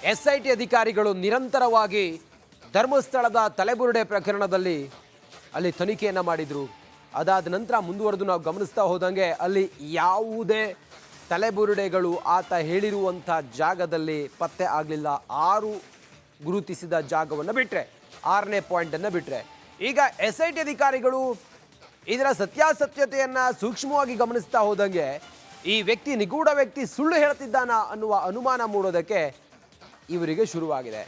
SIT ಅಧಿಕಾರಿಗಳು ನಿರಂತರವಾಗಿ ಧರ್ಮಸ್ಥಳದ ತಲೆಬುರುಡೆ ಪ್ರಕರಣದಲ್ಲಿ ಅಲ್ಲಿ ತನಿಖೆಯನ್ನು ಮಾಡಿದರು. ಅದಾದ ನಂತರ ಮುಂದುವರೆದು ನಾವು ಗಮನಿಸ್ತಾ ಹೋದಂಗೆ ಅಲ್ಲಿ ಯಾವುದೇ ತಲೆಬುರುಡೆಗಳು ಆತ ಹೇಳಿರುವಂಥ ಜಾಗದಲ್ಲಿ ಪತ್ತೆ ಆಗಲಿಲ್ಲ. 6 ಗುರುತಿಸಿದ ಜಾಗವನ್ನು ಬಿಟ್ಟರೆ 6ನೇ ಪಾಯಿಂಟನ್ನು ಬಿಟ್ಟರೆ ಈಗ ಎಸ್ಐಟಿ ಅಧಿಕಾರಿಗಳು ಇದರ ಸತ್ಯಾಸತ್ಯತೆಯನ್ನು ಸೂಕ್ಷ್ಮವಾಗಿ ಗಮನಿಸ್ತಾ ಹೋದಂಗೆ ಈ ವ್ಯಕ್ತಿ ನಿಗೂಢ ವ್ಯಕ್ತಿ ಸುಳ್ಳು ಹೇಳ್ತಿದ್ದಾನ ಅನ್ನುವ ಅನುಮಾನ ಮೂಡೋದಕ್ಕೆ ಇವರಿಗೆ ಶುರುವಾಗಿದೆ.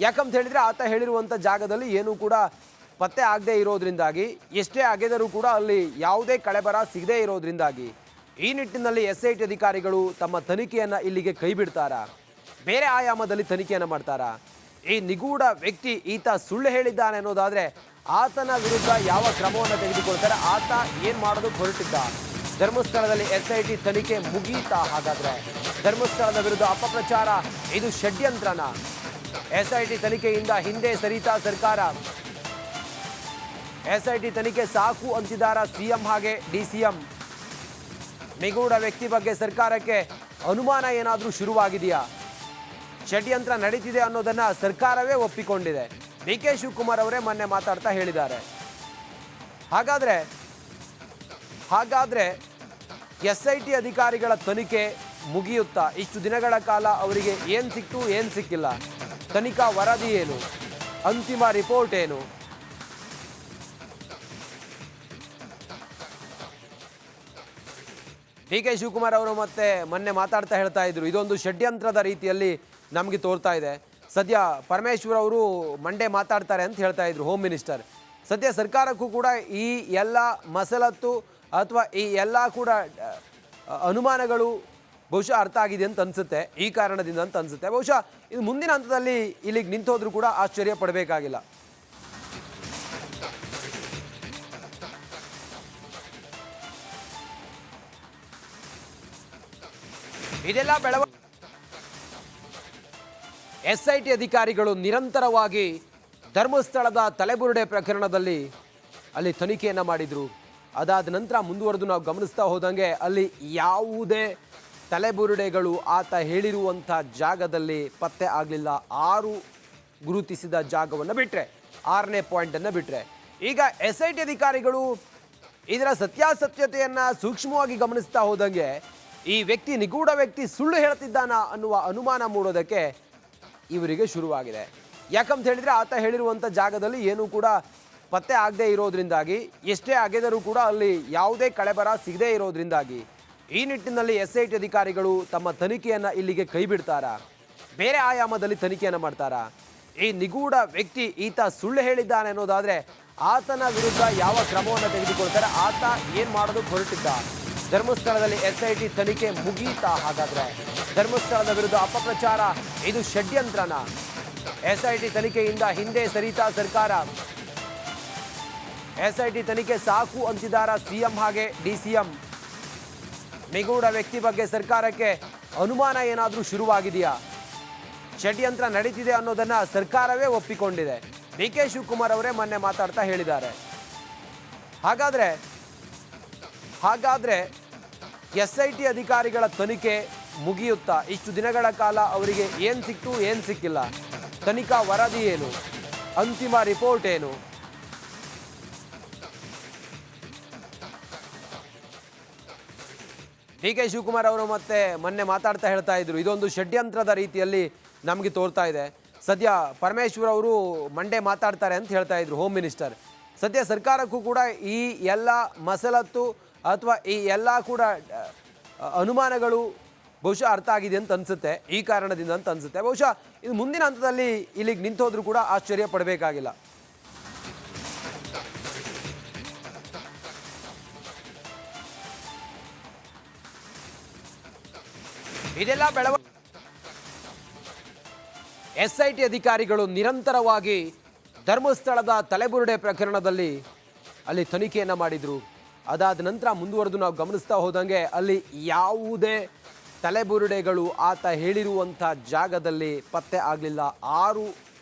ಯಾಕಂತ ಹೇಳಿದರೆ ಆತ ಹೇಳಿರುವಂಥ ಜಾಗದಲ್ಲಿ ಏನೂ ಕೂಡ ಪತ್ತೆ ಆಗದೆ ಇರೋದ್ರಿಂದಾಗಿ, ಎಷ್ಟೇ ಅಗೆದರೂ ಕೂಡ ಅಲ್ಲಿ ಯಾವುದೇ ಕಳೆಬರ ಸಿಗದೇ ಇರೋದ್ರಿಂದಾಗಿ ಈ ನಿಟ್ಟಿನಲ್ಲಿ ಎಸ್ಐಟಿ ಅಧಿಕಾರಿಗಳು ತಮ್ಮ ತನಿಖೆಯನ್ನು ಇಲ್ಲಿಗೆ ಕೈ ಬಿಡ್ತಾರಾ, ಬೇರೆ ಆಯಾಮದಲ್ಲಿ ತನಿಖೆಯನ್ನು ಮಾಡ್ತಾರಾ? ಈ ನಿಗೂಢ ವ್ಯಕ್ತಿ ಈತ ಸುಳ್ಳು ಹೇಳಿದ್ದಾನೆ ಅನ್ನೋದಾದರೆ ಆತನ ವಿರುದ್ಧ ಯಾವ ಕ್ರಮವನ್ನು ತೆಗೆದುಕೊಳ್ತಾರೆ? ಆತ ಏನು ಮಾಡೋದಕ್ಕೆ ಹೊರಟಿದ್ದ? ಧರ್ಮಸ್ಥಳದಲ್ಲಿ ಎಸ್ಐಟಿ ತನಿಖೆ ಮುಗೀತಾ? ಹಾಗಾದರೆ ಧರ್ಮಸ್ಥಳದ ವಿರುದ್ಧ ಅಪಪ್ರಚಾರ ಇದು ಷಡ್ಯಂತ್ರನ? ಎಸ್ಐಟಿ ತನಿಖೆಯಿಂದ ಹಿಂದೆ ಸರಿತಾ ಸರ್ಕಾರ? ಎಸ್ಐಟಿ ತನಿಖೆ ಸಾಕು ಅಂತಿದ್ದಾರಾ ಸಿಎಂ ಹಾಗೆ ಡಿಸಿಎಂ? ನಿಗೂಢ ವ್ಯಕ್ತಿ ಬಗ್ಗೆ ಸರ್ಕಾರಕ್ಕೆ ಅನುಮಾನ ಏನಾದರೂ ಶುರುವಾಗಿದೆಯಾ? ಷಡ್ಯಂತ್ರ ನಡೀತಿದೆ ಅನ್ನೋದನ್ನ ಸರ್ಕಾರವೇ ಒಪ್ಪಿಕೊಂಡಿದೆ. ಡಿ.ಕೆ. ಶಿವಕುಮಾರ್ ಅವರೇ ಮೊನ್ನೆ ಮಾತಾಡ್ತಾ ಹೇಳಿದ್ದಾರೆ. ಹಾಗಾದ್ರೆ ಎಸ್ಐಟಿ ಅಧಿಕಾರಿಗಳ ತನಿಖೆ ಮುಗಿಯುತ್ತಾ? ಇಷ್ಟು ದಿನಗಳ ಕಾಲ ಅವರಿಗೆ ಏನು ಸಿಕ್ತು, ಏನು ಸಿಕ್ಕಿಲ್ಲ? ತನಿಖಾ ವರದಿ ಏನು? ಅಂತಿಮ ರಿಪೋರ್ಟ್ ಏನು? ಡಿ.ಕೆ. ಶಿವಕುಮಾರ್ ಅವರು ಮತ್ತೆ ಮೊನ್ನೆ ಮಾತಾಡ್ತಾ ಹೇಳ್ತಾ ಇದ್ರು, ಇದೊಂದು ಷಡ್ಯಂತ್ರದ ರೀತಿಯಲ್ಲಿ ನಮಗೆ ತೋರ್ತಾ ಇದೆ. ಸದ್ಯ ಪರಮೇಶ್ವರ್ ಅವರು ಮಂಡೇ ಮಾತಾಡ್ತಾರೆ ಅಂತ ಹೇಳ್ತಾ ಇದ್ರು, ಹೋಮ್ ಮಿನಿಸ್ಟರ್. ಸದ್ಯ ಸರ್ಕಾರಕ್ಕೂ ಕೂಡ ಈ ಎಲ್ಲ ಮಸಲತ್ತು ಅಥವಾ ಈ ಎಲ್ಲ ಕೂಡ ಅನುಮಾನಗಳು ಬಹುಶಃ ಅರ್ಥ ಆಗಿದೆ ಅಂತ ಅನ್ಸುತ್ತೆ. ಈ ಕಾರಣದಿಂದ ಅಂತ ಅನ್ಸುತ್ತೆ. ಬಹುಶಃ ಇದು ಮುಂದಿನ ಹಂತದಲ್ಲಿ ಇಲ್ಲಿಗೆ ನಿಂತೋದ್ರೂ ಕೂಡ ಆಶ್ಚರ್ಯ ಪಡಬೇಕಾಗಿಲ್ಲ. ಇದೆಲ್ಲ ಎಸ್ಐಟಿ ಅಧಿಕಾರಿಗಳು ನಿರಂತರವಾಗಿ ಧರ್ಮಸ್ಥಳದ ತಲೆಬುರುಡೆ ಪ್ರಕರಣದಲ್ಲಿ ಅಲ್ಲಿ ತನಿಖೆಯನ್ನು ಮಾಡಿದರು. ಅದಾದ ನಂತರ ಮುಂದುವರೆದು ನಾವು ಗಮನಿಸ್ತಾ ಹೋದಂಗೆ ಅಲ್ಲಿ ಯಾವುದೇ ತಲೆಬುರುಡೆಗಳು ಆತ ಹೇಳಿರುವಂಥ ಜಾಗದಲ್ಲಿ ಪತ್ತೆ ಆಗಲಿಲ್ಲ. 6 ಗುರುತಿಸಿದ ಜಾಗವನ್ನು ಬಿಟ್ಟರೆ 6ನೇ ಪಾಯಿಂಟನ್ನು ಬಿಟ್ಟರೆ ಈಗ ಎಸ್ಐಟಿ ಅಧಿಕಾರಿಗಳು ಇದರ ಸತ್ಯಾಸತ್ಯತೆಯನ್ನು ಸೂಕ್ಷ್ಮವಾಗಿ ಗಮನಿಸ್ತಾ ಹೋದಂಗೆ ಈ ವ್ಯಕ್ತಿ ನಿಗೂಢ ವ್ಯಕ್ತಿ ಸುಳ್ಳು ಹೇಳ್ತಿದ್ದಾನ ಅನ್ನುವ ಅನುಮಾನ ಮೂಡೋದಕ್ಕೆ ಇವರಿಗೆ ಶುರುವಾಗಿದೆ. ಯಾಕಂತ ಹೇಳಿದರೆ ಆತ ಹೇಳಿರುವಂಥ ಜಾಗದಲ್ಲಿ ಏನೂ ಕೂಡ ಪತ್ತೆ ಆಗದೆ ಇರೋದ್ರಿಂದಾಗಿ, ಎಷ್ಟೇ ಅಗೆದರೂ ಕೂಡ ಅಲ್ಲಿ ಯಾವುದೇ ಕಳೆಬರ ಸಿಗದೇ ಇರೋದ್ರಿಂದಾಗಿ ಈ ನಿಟ್ಟಿನಲ್ಲಿ ಎಸ್ಐಟಿ ಅಧಿಕಾರಿಗಳು ತಮ್ಮ ತನಿಖೆಯನ್ನು ಇಲ್ಲಿಗೆ ಕೈ ಬಿಡ್ತಾರಾ, ಬೇರೆ ಆಯಾಮದಲ್ಲಿ ತನಿಖೆಯನ್ನು ಮಾಡ್ತಾರಾ? ಈ ನಿಗೂಢ ವ್ಯಕ್ತಿ ಈತ ಸುಳ್ಳು ಹೇಳಿದ್ದಾನೆ ಅನ್ನೋದಾದರೆ ಆತನ ವಿರುದ್ಧ ಯಾವ ಕ್ರಮವನ್ನು ತೆಗೆದುಕೊಳ್ತಾರೆ? ಆತ ಏನು ಮಾಡೋದಕ್ಕೆ ಹೊರಟಿದ್ದ? ಧರ್ಮಸ್ಥಳದಲ್ಲಿ ಎಸ್ಐಟಿ ತನಿಖೆ ಮುಗೀತಾ? ಹಾಗಾದರೆ ಧರ್ಮಸ್ಥಳದ ವಿರುದ್ಧ ಅಪಪ್ರಚಾರ ಇದು ಷಡ್ಯಂತ್ರನ? ಎಸ್ಐಟಿ ತನಿಖೆಯಿಂದ ಹಿಂದೆ ಸರಿತಾ ಸರ್ಕಾರ? ಎಸ್ಐಟಿ ತನಿಖೆ ಸಾಕು ಅಂತಿದ್ದಾರಾ ಸಿಎಂ ಹಾಗೆ ಡಿಸಿಎಂ? ನಿಗೂಢ ವ್ಯಕ್ತಿ ಬಗ್ಗೆ ಸರ್ಕಾರಕ್ಕೆ ಅನುಮಾನ ಏನಾದರೂ ಶುರುವಾಗಿದೆಯಾ? ಷಡ್ಯಂತ್ರ ನಡೀತಿದೆ ಅನ್ನೋದನ್ನ ಸರ್ಕಾರವೇ ಒಪ್ಪಿಕೊಂಡಿದೆ. ಡಿ.ಕೆ. ಶಿವಕುಮಾರ್ ಅವರೇ ಮೊನ್ನೆ ಮಾತಾಡ್ತಾ ಹೇಳಿದ್ದಾರೆ. ಹಾಗಾದ್ರೆ ಎಸ್ಐಟಿ ಅಧಿಕಾರಿಗಳ ತನಿಖೆ ಮುಗಿಯುತ್ತಾ? ಇಷ್ಟು ದಿನಗಳ ಕಾಲ ಅವರಿಗೆ ಏನು ಸಿಕ್ತು, ಏನು ಸಿಕ್ಕಿಲ್ಲ? ತನಿಖಾ ವರದಿ ಏನು? ಅಂತಿಮ ರಿಪೋರ್ಟ್ ಏನು? ಡಿ.ಕೆ. ಶಿವಕುಮಾರ್ ಅವರು ಮತ್ತೆ ಮೊನ್ನೆ ಮಾತಾಡ್ತಾ ಹೇಳ್ತಾ ಇದ್ರು, ಇದೊಂದು ಷಡ್ಯಂತ್ರದ ರೀತಿಯಲ್ಲಿ ನಮಗೆ ತೋರ್ತಾ ಇದೆ. ಸದ್ಯ ಪರಮೇಶ್ವರ್ ಅವರು ಮಂಡೇ ಮಾತಾಡ್ತಾರೆ ಅಂತ ಹೇಳ್ತಾ ಇದ್ರು, ಹೋಮ್ ಮಿನಿಸ್ಟರ್. ಸದ್ಯ ಸರ್ಕಾರಕ್ಕೂ ಕೂಡ ಈ ಎಲ್ಲ ಮಸಲತ್ತು ಅಥವಾ ಈ ಎಲ್ಲ ಕೂಡ ಅನುಮಾನಗಳು ಬಹುಶಃ ಅರ್ಥ ಆಗಿದೆ ಅಂತ ಅನ್ಸುತ್ತೆ. ಈ ಕಾರಣದಿಂದ ಅಂತ ಅನ್ಸುತ್ತೆ. ಬಹುಶಃ ಇದು ಮುಂದಿನ ಹಂತದಲ್ಲಿ ಇಲ್ಲಿಗೆ ನಿಂತೋದ್ರೂ ಕೂಡ ಆಶ್ಚರ್ಯ ಪಡಬೇಕಾಗಿಲ್ಲ. ಇದೆಲ್ಲ ಎಸ್ಐಟಿ ಅಧಿಕಾರಿಗಳು ನಿರಂತರವಾಗಿ ಧರ್ಮಸ್ಥಳದ ತಲೆಬುರುಡೆ ಪ್ರಕರಣದಲ್ಲಿ ಅಲ್ಲಿ ತನಿಖೆಯನ್ನು ಮಾಡಿದರು. ಅದಾದ ನಂತರ ಮುಂದುವರೆದು ನಾವು ಗಮನಿಸ್ತಾ ಹೋದಂಗೆ ಅಲ್ಲಿ ಯಾವುದೇ ತಲೆಬುರುಡೆಗಳು ಆತ ಹೇಳಿರುವಂಥ ಜಾಗದಲ್ಲಿ ಪತ್ತೆ ಆಗಲಿಲ್ಲ. 6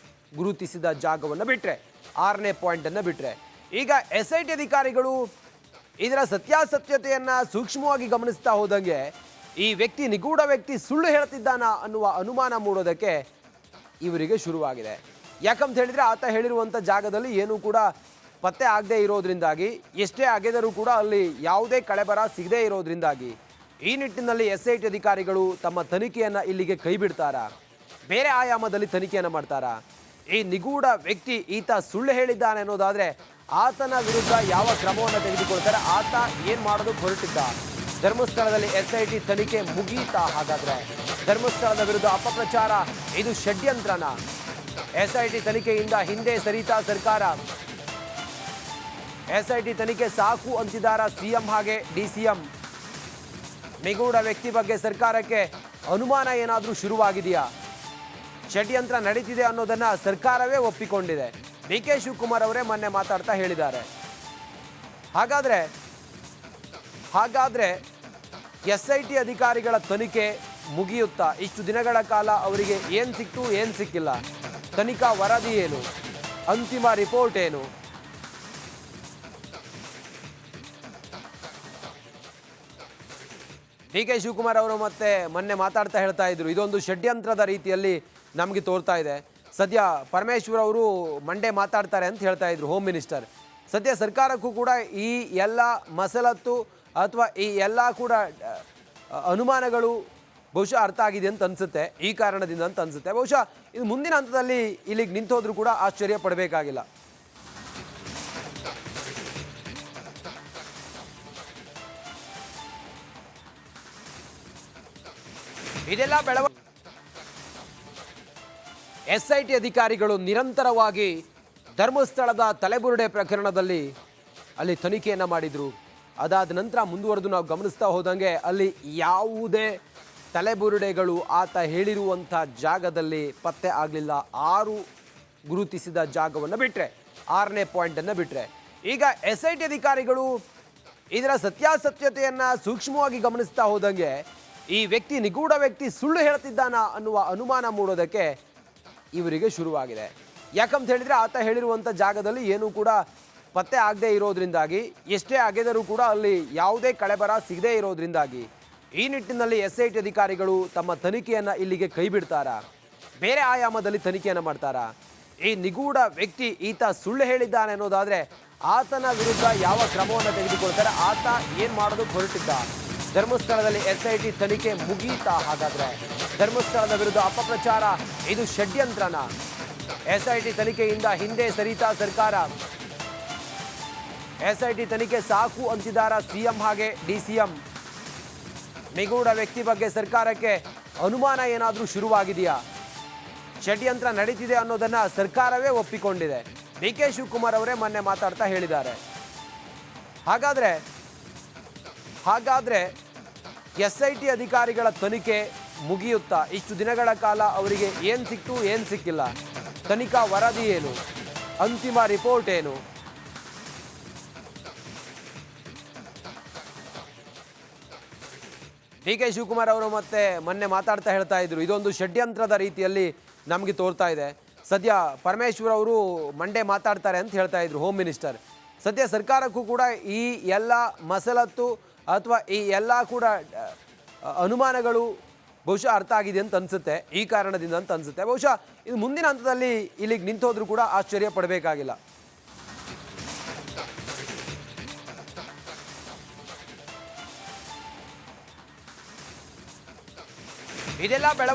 ಗುರುತಿಸಿದ ಜಾಗವನ್ನು ಬಿಟ್ಟರೆ 6ನೇ ಪಾಯಿಂಟನ್ನು ಬಿಟ್ಟರೆ ಈಗ ಎಸ್ಐಟಿ ಅಧಿಕಾರಿಗಳು ಇದರ ಸತ್ಯಾಸತ್ಯತೆಯನ್ನು ಸೂಕ್ಷ್ಮವಾಗಿ ಗಮನಿಸ್ತಾ ಹೋದಂಗೆ ಈ ವ್ಯಕ್ತಿ ನಿಗೂಢ ವ್ಯಕ್ತಿ ಸುಳ್ಳು ಹೇಳ್ತಿದ್ದಾನ ಅನ್ನುವ ಅನುಮಾನ ಮೂಡೋದಕ್ಕೆ ಇವರಿಗೆ ಶುರುವಾಗಿದೆ. ಯಾಕಂತ ಹೇಳಿದ್ರೆ ಆತ ಹೇಳಿರುವಂಥ ಜಾಗದಲ್ಲಿ ಏನೂ ಕೂಡ ಪತ್ತೆ ಆಗದೆ ಇರೋದ್ರಿಂದಾಗಿ, ಎಷ್ಟೇ ಅಗೆದರೂ ಕೂಡ ಅಲ್ಲಿ ಯಾವುದೇ ಕಳೆಬರ ಸಿಗದೇ ಇರೋದ್ರಿಂದಾಗಿ ಈ ನಿಟ್ಟಿನಲ್ಲಿ SIT ಅಧಿಕಾರಿಗಳು ತಮ್ಮ ತನಿಖೆಯನ್ನು ಇಲ್ಲಿಗೆ ಕೈ ಬಿಡ್ತಾರಾ, ಬೇರೆ ಆಯಾಮದಲ್ಲಿ ತನಿಖೆಯನ್ನು ಮಾಡ್ತಾರಾ? ಈ ನಿಗೂಢ ವ್ಯಕ್ತಿ ಈತ ಸುಳ್ಳು ಹೇಳಿದ್ದಾನೆ ಅನ್ನೋದಾದರೆ ಆತನ ವಿರುದ್ಧ ಯಾವ ಕ್ರಮವನ್ನು ತೆಗೆದುಕೊಳ್ತಾರೆ? ಆತ ಏನು ಮಾಡೋದಕ್ಕೆ ಹೊರಟಿದ್ದ? ಧರ್ಮಸ್ಥಳದಲ್ಲಿ SIT ತನಿಖೆ ಮುಗೀತಾ? ಹಾಗಾದ್ರೆ ಧರ್ಮಸ್ಥಳದ ವಿರುದ್ಧ ಅಪಪ್ರಚಾರ ಇದು ಷಡ್ಯಂತ್ರನ? SIT ತನಿಖೆಯಿಂದ ಹಿಂದೆ ಸರಿತಾ ಸರ್ಕಾರ? SIT ತನಿಖೆ ಸಾಕು ಅಂತಿದ್ದಾರ CM ಹಾಗೆ DCM? ನಿಗೂಢ ವ್ಯಕ್ತಿ ಬಗ್ಗೆ ಸರ್ಕಾರಕ್ಕೆ ಅನುಮಾನ ಏನಾದರೂ ಶುರುವಾಗಿದೆಯಾ? ಷಡ್ಯಂತ್ರ ನಡೀತಿದೆ ಅನ್ನೋದನ್ನ ಸರ್ಕಾರವೇ ಒಪ್ಪಿಕೊಂಡಿದೆ. DK ಶಿವಕುಮಾರ್ ಅವರೇ ಮೊನ್ನೆ ಮಾತಾಡ್ತಾ ಹೇಳಿದ್ದಾರೆ. ಹಾಗಾದ್ರೆ SIT ಅಧಿಕಾರಿಗಳ ತನಿಖೆ ಮುಗಿಯುತ್ತಾ? ಇಷ್ಟು ದಿನಗಳ ಕಾಲ ಅವರಿಗೆ ಏನು ಸಿಕ್ತು, ಏನು ಸಿಕ್ಕಿಲ್ಲ? ತನಿಖಾ ವರದಿ ಏನು? ಅಂತಿಮ ರಿಪೋರ್ಟ್ ಏನು? DK ಶಿವಕುಮಾರ್ ಅವರು ಮತ್ತೆ ಮೊನ್ನೆ ಮಾತಾಡ್ತಾ ಹೇಳ್ತಾ ಇದ್ರು, ಇದೊಂದು ಷಡ್ಯಂತ್ರದ ರೀತಿಯಲ್ಲಿ ನಮಗೆ ತೋರ್ತಾ ಇದೆ. ಸದ್ಯ ಪರಮೇಶ್ವರ್ ಅವರು ಮಂಡೇ ಮಾತಾಡ್ತಾರೆ ಅಂತ ಹೇಳ್ತಾ ಇದ್ರು, ಹೋಮ್ ಮಿನಿಸ್ಟರ್. ಸದ್ಯ ಸರ್ಕಾರಕ್ಕೂ ಕೂಡ ಈ ಎಲ್ಲ ಮಸಲತ್ತು ಅಥವಾ ಈ ಎಲ್ಲ ಕೂಡ ಅನುಮಾನಗಳು ಬಹುಶಃ ಅರ್ಥ ಆಗಿದೆ ಅಂತ ಅನ್ಸುತ್ತೆ. ಈ ಕಾರಣದಿಂದ ಅಂತ ಅನ್ಸುತ್ತೆ. ಬಹುಶಃ ಇದು ಮುಂದಿನ ಹಂತದಲ್ಲಿ ಇಲ್ಲಿಗೆ ನಿಂತೋದ್ರೂ ಕೂಡ ಆಶ್ಚರ್ಯ ಪಡಬೇಕಾಗಿಲ್ಲ. ಇದೆಲ್ಲ SIT ಅಧಿಕಾರಿಗಳು ನಿರಂತರವಾಗಿ ಧರ್ಮಸ್ಥಳದ ತಲೆಬುರುಡೆ ಪ್ರಕರಣದಲ್ಲಿ ಅಲ್ಲಿ ತನಿಖೆಯನ್ನು ಮಾಡಿದರು. ಅದಾದ ನಂತರ ಮುಂದುವರೆದು ನಾವು ಗಮನಿಸ್ತಾ ಹೋದಂಗೆ ಅಲ್ಲಿ ಯಾವುದೇ ತಲೆಬುರುಡೆಗಳು ಆತ ಹೇಳಿರುವಂಥ ಜಾಗದಲ್ಲಿ ಪತ್ತೆ ಆಗಲಿಲ್ಲ. 6 ಗುರುತಿಸಿದ ಜಾಗವನ್ನು ಬಿಟ್ಟರೆ, 6ನೇ ಪಾಯಿಂಟನ್ನು ಬಿಟ್ಟರೆ, ಈಗ SIT ಅಧಿಕಾರಿಗಳು ಇದರ ಸತ್ಯಾಸತ್ಯತೆಯನ್ನು ಸೂಕ್ಷ್ಮವಾಗಿ ಗಮನಿಸ್ತಾ ಹೋದಂಗೆ ಈ ವ್ಯಕ್ತಿ, ನಿಗೂಢ ವ್ಯಕ್ತಿ ಸುಳ್ಳು ಹೇಳ್ತಿದ್ದಾನ ಅನ್ನುವ ಅನುಮಾನ ಮೂಡೋದಕ್ಕೆ ಇವರಿಗೆ ಶುರುವಾಗಿದೆ. ಯಾಕಂತ ಹೇಳಿದರೆ ಆತ ಹೇಳಿರುವಂಥ ಜಾಗದಲ್ಲಿ ಏನೂ ಕೂಡ ಪತ್ತೆ ಆಗದೆ ಇರೋದ್ರಿಂದಾಗಿ, ಎಷ್ಟೇ ಅಗೆದರೂ ಕೂಡ ಅಲ್ಲಿ ಯಾವುದೇ ಕಳೆಬರ ಸಿಗದೇ ಇರೋದ್ರಿಂದಾಗಿ ಈ ನಿಟ್ಟಿನಲ್ಲಿ SIT ಅಧಿಕಾರಿಗಳು ತಮ್ಮ ತನಿಖೆಯನ್ನು ಇಲ್ಲಿಗೆ ಕೈ ಬಿಡ್ತಾರಾ, ಬೇರೆ ಆಯಾಮದಲ್ಲಿ ತನಿಖೆಯನ್ನು ಮಾಡ್ತಾರಾ? ಈ ನಿಗೂಢ ವ್ಯಕ್ತಿ ಈತ ಸುಳ್ಳು ಹೇಳಿದ್ದಾನೆ ಅನ್ನೋದಾದರೆ ಆತನ ವಿರುದ್ಧ ಯಾವ ಕ್ರಮವನ್ನು ತೆಗೆದುಕೊಳ್ತಾರೆ? ಆತ ಏನು ಮಾಡೋದಕ್ಕೆ ಹೊರಟಿದ್ದ? ಧರ್ಮಸ್ಥಳದಲ್ಲಿ SIT ತನಿಖೆ ಮುಗೀತಾ? ಹಾಗಾದ್ರೆ ಧರ್ಮಸ್ಥಳದ ವಿರುದ್ಧ ಅಪಪ್ರಚಾರ ಇದು ಷಡ್ಯಂತ್ರನ? SIT ತನಿಖೆಯಿಂದ ಹಿಂದೆ ಸರಿತಾ ಸರ್ಕಾರ? SIT ತನಿಖೆ ಸಾಕು ಅಂತಿದ್ದಾರ CM ಹಾಗೆ DCM? ನಿಗೂಢ ವ್ಯಕ್ತಿ ಬಗ್ಗೆ ಸರ್ಕಾರಕ್ಕೆ ಅನುಮಾನ ಏನಾದರೂ ಶುರುವಾಗಿದೆಯಾ? ಷಡ್ಯಂತ್ರ ನಡೀತಿದೆ ಅನ್ನೋದನ್ನ ಸರ್ಕಾರವೇ ಒಪ್ಪಿಕೊಂಡಿದೆ. DK ಶಿವಕುಮಾರ್ ಅವರೇ ಮೊನ್ನೆ ಮಾತಾಡ್ತಾ ಹೇಳಿದ್ದಾರೆ. ಹಾಗಾದ್ರೆ SIT ಅಧಿಕಾರಿಗಳ ತನಿಖೆ ಮುಗಿಯುತ್ತಾ? ಇಷ್ಟು ದಿನಗಳ ಕಾಲ ಅವರಿಗೆ ಏನು ಸಿಕ್ತು, ಏನು ಸಿಕ್ಕಿಲ್ಲ? ತನಿಖಾ ವರದಿ ಏನು? ಅಂತಿಮ ರಿಪೋರ್ಟ್ ಏನು? DK ಶಿವಕುಮಾರ್ ಅವರು ಮತ್ತೆ ಮೊನ್ನೆ ಮಾತಾಡ್ತಾ ಹೇಳ್ತಾ ಇದ್ರು, ಇದೊಂದು ಷಡ್ಯಂತ್ರದ ರೀತಿಯಲ್ಲಿ ನಮಗೆ ತೋರ್ತಾ ಇದೆ. ಸದ್ಯ ಪರಮೇಶ್ವರ್ ಅವರು ಮಂಡೇ ಮಾತಾಡ್ತಾರೆ ಅಂತ ಹೇಳ್ತಾ ಇದ್ರು, ಹೋಮ್ ಮಿನಿಸ್ಟರ್. ಸದ್ಯ ಸರ್ಕಾರಕ್ಕೂ ಕೂಡ ಈ ಎಲ್ಲ ಮಸಲತ್ತು ಅಥವಾ ಈ ಎಲ್ಲ ಕೂಡ ಅನುಮಾನಗಳು ಬಹುಶಃ ಅರ್ಥ ಆಗಿದೆ ಅಂತ ಅನ್ಸುತ್ತೆ. ಈ ಕಾರಣದಿಂದ ಅಂತ ಅನ್ಸುತ್ತೆ. ಬಹುಶಃ ಇದು ಮುಂದಿನ ಹಂತದಲ್ಲಿ ಇಲ್ಲಿಗೆ ನಿಂತೋದ್ರೂ ಕೂಡ ಆಶ್ಚರ್ಯ ಪಡಬೇಕಾಗಿಲ್ಲ. ಇದೆಲ್ಲ